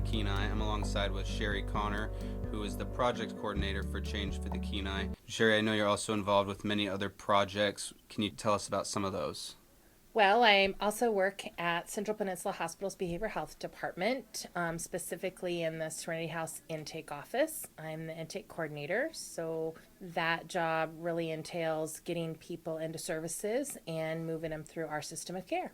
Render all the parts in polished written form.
Kenai. I'm alongside with Shari Conner, who is the project coordinator for Change for the Kenai. Shari, I know you're also involved with many other projects. Can you tell us about some of those? Well, I also work at Central Peninsula Hospital's Behavioral Health Department, specifically in the Serenity House intake office. I'm the intake coordinator, so that job really entails getting people into services and moving them through our system of care.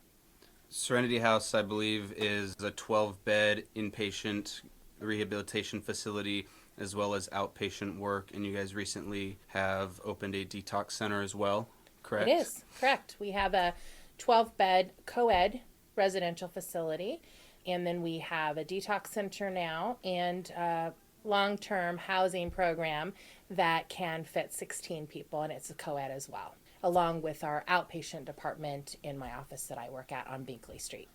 Serenity House, I believe, is a 12-bed inpatient rehabilitation facility as well as outpatient work, and you guys recently have opened a detox center as well, correct? It is, correct. We have a 12-bed co-ed residential facility, and then we have a detox center now and a long-term housing program that can fit 16 people, and it's a co-ed as well, along with our outpatient department in my office that I work at on Binkley Street.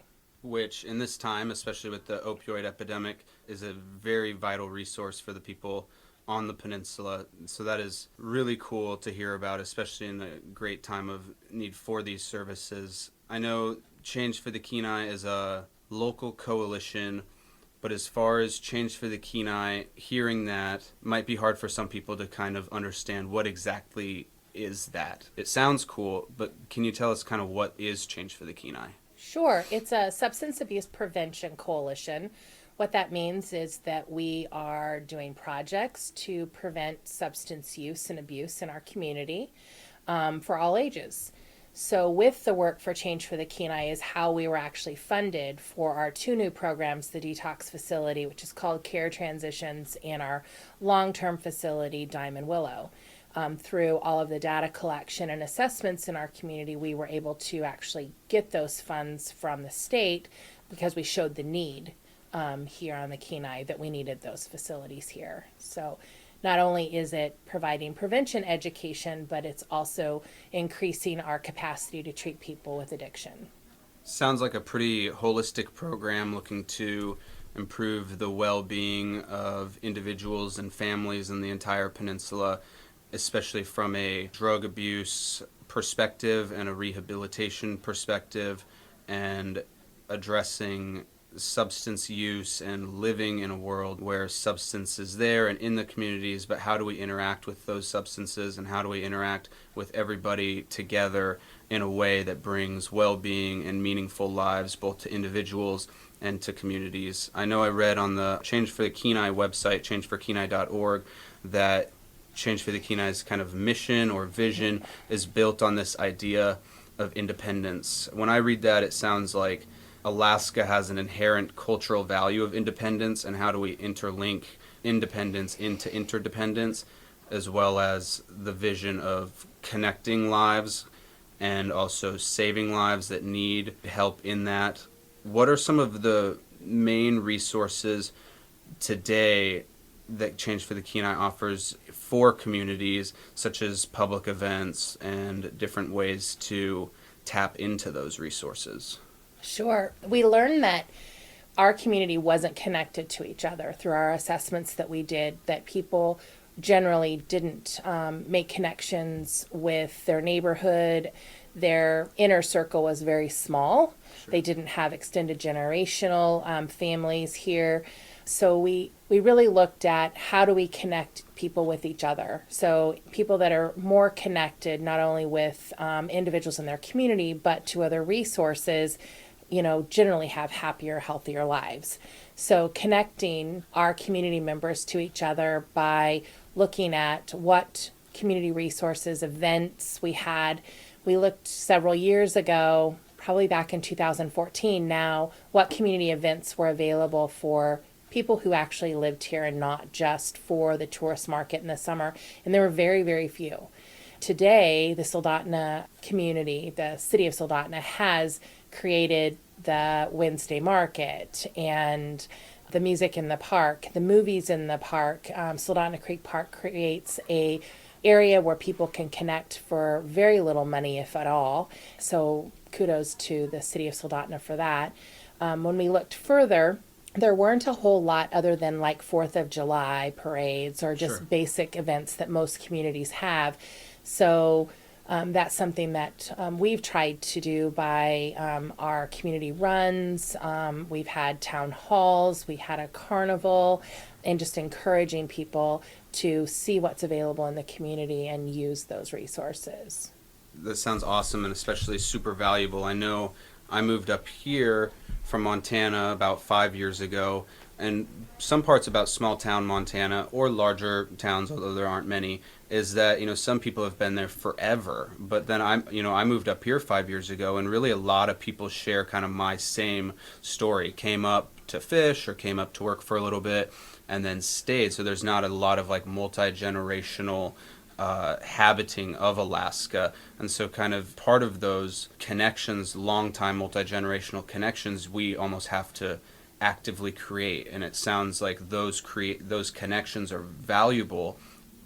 Which in this time, especially with the opioid epidemic, is a very vital resource for the people on the peninsula. So that is really cool to hear about, especially in a great time of need for these services. I know Change for the Kenai is a local coalition, but as far as Change for the Kenai, hearing that might be hard for some people to kind of understand what exactly is that. It sounds cool, but can you tell us kind of what is Change for the Kenai? Sure, it's a substance abuse prevention coalition. What that means is that we are doing projects to prevent substance use and abuse in our community for all ages. So with the work for Change for the Kenai is how we were actually funded for our two new programs, the detox facility, which is called Care Transitions, and our long-term facility, Diamond Willow. Through all of the data collection and assessments in our community, we were able to actually get those funds from the state because we showed the need here on the Kenai that we needed those facilities here. So not only is it providing prevention education, but it's also increasing our capacity to treat people with addiction. Sounds like a pretty holistic program looking to improve the well-being of individuals and families in the entire peninsula, especially from a drug abuse perspective and a rehabilitation perspective, and addressing substance use and living in a world where substance is there and in the communities, but how do we interact with those substances and how do we interact with everybody together in a way that brings well-being and meaningful lives both to individuals and to communities. I know I read on the Change for the Kenai website, changeforkenai.org, that Change for the Kenai's kind of mission or vision is built on this idea of independence. When I read that, it sounds like Alaska has an inherent cultural value of independence, and how do we interlink independence into interdependence, as well as the vision of connecting lives and also saving lives that need help in that. What are some of the main resources today that Change for the Kenai offers for communities, such as public events and different ways to tap into those resources? Sure. We learned that our community wasn't connected to each other through our assessments that we did, that people generally didn't make connections with their neighborhood. Their inner circle was very small. Sure. They didn't have extended generational families here. So we really looked at how do we connect people with each other. So people that are more connected, not only with individuals in their community, but to other resources, generally have happier, healthier lives. So connecting our community members to each other by looking at what community resources, events we had. We looked several years ago, probably back in 2014 now, what community events were available for people who actually lived here and not just for the tourist market in the summer. And there were very, very few. Today, the Soldotna community, the city of Soldotna, has created the Wednesday market and the music in the park, the movies in the park. Soldotna Creek Park creates a area where people can connect for very little money, if at all. So kudos to the city of Soldotna for that. When we looked further, there weren't a whole lot other than like 4th of July parades or just Sure. basic events that most communities have. So That's something that we've tried to do by our community runs. We've had town halls, we had a carnival, and just encouraging people to see what's available in the community and use those resources. That sounds awesome and especially super valuable. I know I moved up here from Montana about 5 years ago, and some parts about small town Montana or larger towns, although there aren't many, is that, some people have been there forever. But then I moved up here 5 years ago, and really a lot of people share kind of my same story. Came up to fish or came up to work for a little bit and then stayed. So there's not a lot of like multi-generational habiting of Alaska. And so kind of part of those connections, long-time multi-generational connections, we almost have to actively create. And it sounds like those connections are valuable.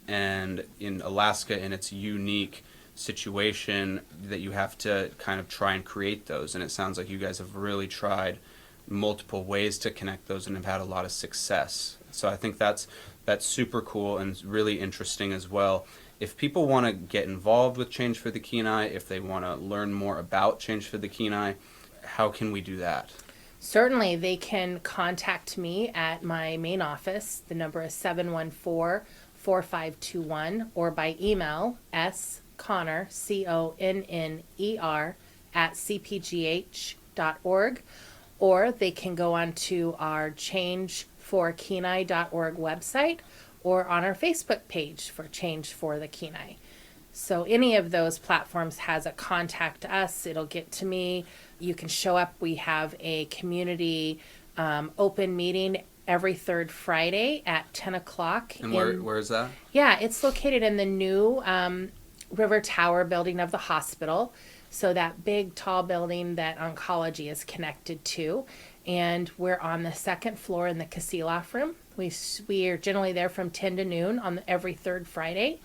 And in Alaska, in its unique situation, that you have to kind of try and create those. And it sounds like you guys have really tried multiple ways to connect those and have had a lot of success. So I think that's super cool and really interesting as well. If people want to get involved with Change for the Kenai, if they want to learn more about Change for the Kenai, how can we do that? Certainly, they can contact me at my main office. The number is 714-4521, or by email, sconner, CONNER, at cpgh.org, or they can go on to our changeforkenai.org website, or on our Facebook page for Change for the Kenai. So any of those platforms has a contact us. It'll get to me. You can show up. We have a community open meeting every third Friday at 10 o'clock. And where is that? Yeah, it's located in the new River Tower building of the hospital. So that big, tall building that oncology is connected to. And we're on the second floor in the Kasilof room. We are generally there from 10 to noon on every third Friday.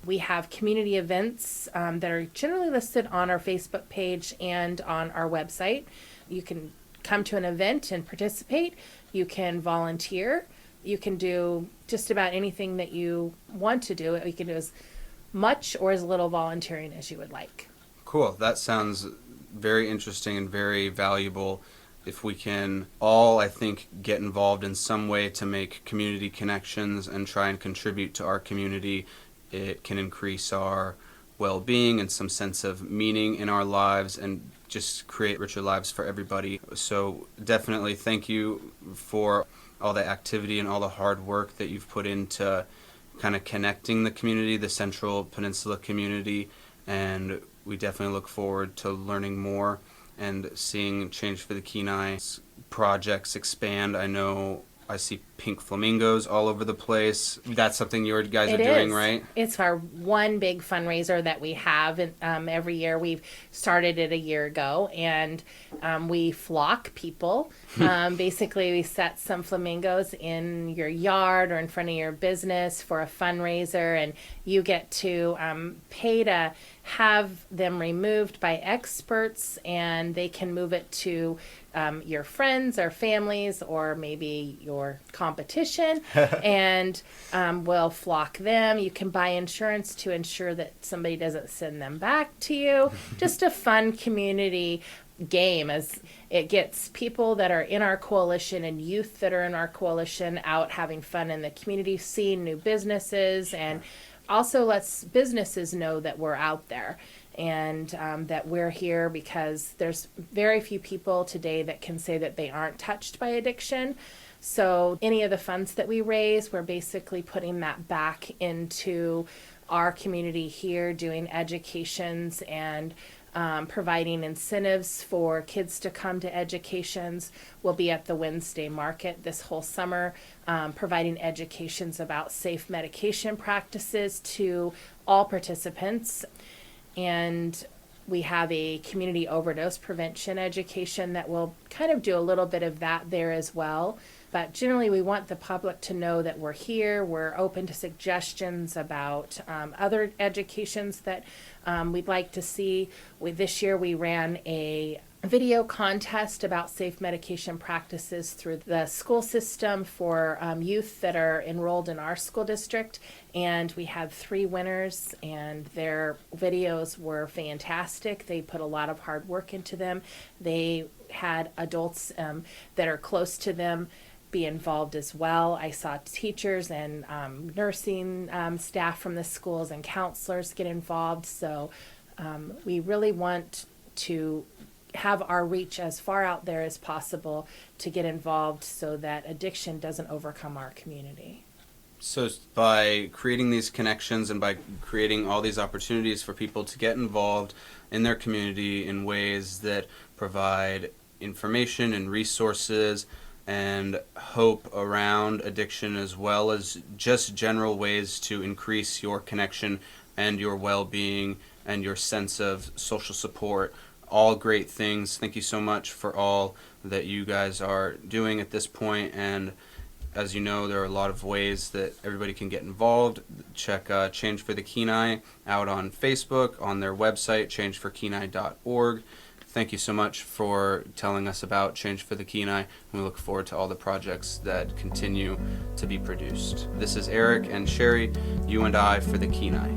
We have community events that are generally listed on our Facebook page and on our website. You can come to an event and participate. You can volunteer. You can do just about anything that you want to do. You can do as much or as little volunteering as you would like. Cool. That sounds very interesting and very valuable. If we can all, I think, get involved in some way to make community connections and try and contribute to our community, it can increase our well-being and some sense of meaning in our lives and just create richer lives for everybody. So definitely thank you for all the activity and all the hard work that you've put into kind of connecting the community, the Central Peninsula community, and we definitely look forward to learning more and seeing Change for the Kenai projects expand. I know I see pink flamingos all over the place. That's something you guys are doing, right? It's our one big fundraiser that we have every year. We've started it a year ago, and we flock people. Basically, we set some flamingos in your yard or in front of your business for a fundraiser, and you get to pay to have them removed by experts, and they can move it to your friends or families or maybe your competition, and we'll flock them. You can buy insurance to ensure that somebody doesn't send them back to you. Just a fun community game, as it gets people that are in our coalition and youth that are in our coalition out having fun in the community, seeing new businesses, and also lets businesses know that we're out there and that we're here, because there's very few people today that can say that they aren't touched by addiction. So any of the funds that we raise, we're basically putting that back into our community here, doing educations and providing incentives for kids to come to educations. We'll be at the Wednesday market this whole summer, providing educations about safe medication practices to all participants. And we have a community overdose prevention education that will kind of do a little bit of that there as well. But generally, we want the public to know that we're here. We're open to suggestions about other educations that we'd like to see. This year, we ran a video contest about safe medication practices through the school system for youth that are enrolled in our school district. And we had 3 winners, and their videos were fantastic. They put a lot of hard work into them. They had adults that are close to them be involved as well. I saw teachers and nursing staff from the schools and counselors get involved. So we really want to have our reach as far out there as possible to get involved so that addiction doesn't overcome our community. So by creating these connections and by creating all these opportunities for people to get involved in their community in ways that provide information and resources and hope around addiction, as well as just general ways to increase your connection and your well-being and your sense of social support, all great things. Thank you so much for all that you guys are doing at this point. And as you know, there are a lot of ways that everybody can get involved. Check Change for the Kenai out on Facebook, on their website, changeforkenai.org. Thank you so much for telling us about Change for the Kenai, and we look forward to all the projects that continue to be produced. This is Eric and Sheri, you and I for the Kenai.